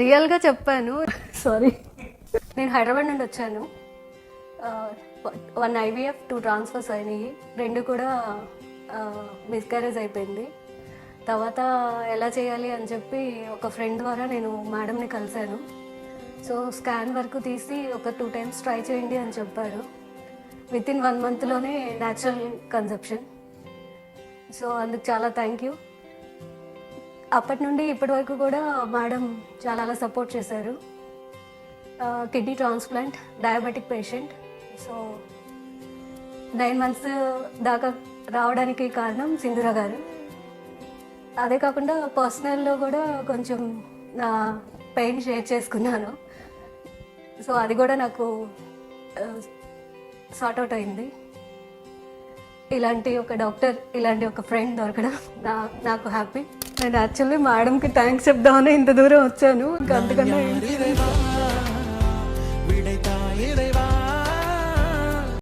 రియల్గా చెప్పాను. సారీ, నేను హైదరాబాద్ నుండి వచ్చాను. 1 IVF 2 ట్రాన్స్ఫర్స్ అయినాయి. 2 కూడా మిస్క్యారేజ్ అయిపోయింది. తర్వాత ఎలా చేయాలి అని చెప్పి ఒక ఫ్రెండ్ ద్వారా నేను మేడంని కలిశాను. సో స్కాన్ వరకు తీసి ఒక 2 times ట్రై చేయండి అని చెప్పారు. వితిన్ 1 monthలోనే న్యాచురల్ కన్సెప్షన్. సో అందుకు చాలా థ్యాంక్ యూ. అప్పటి నుండి ఇప్పటి వరకు కూడా మేడం చాలా సపోర్ట్ చేశారు. Kidney transplant, diabetic patient. So 9 months దాకా రావడానికి కారణం సింధూర గారు. అదే కాకుండా పర్సనల్లో కూడా కొంచెం నా పెయిన్ షేర్ చేసుకున్నాను. సో అది కూడా నాకు సార్ట్ అవుట్ అయింది. ఇలాంటి ఒక డాక్టర్, ఇలాంటి ఒక ఫ్రెండ్ దొరకడం నాకు హ్యాపీ. నేను యాక్చువల్లీ మేడంకి థ్యాంక్స్ చెప్దామని ఇంత దూరం వచ్చాను. ఇంకా అంతకన్నా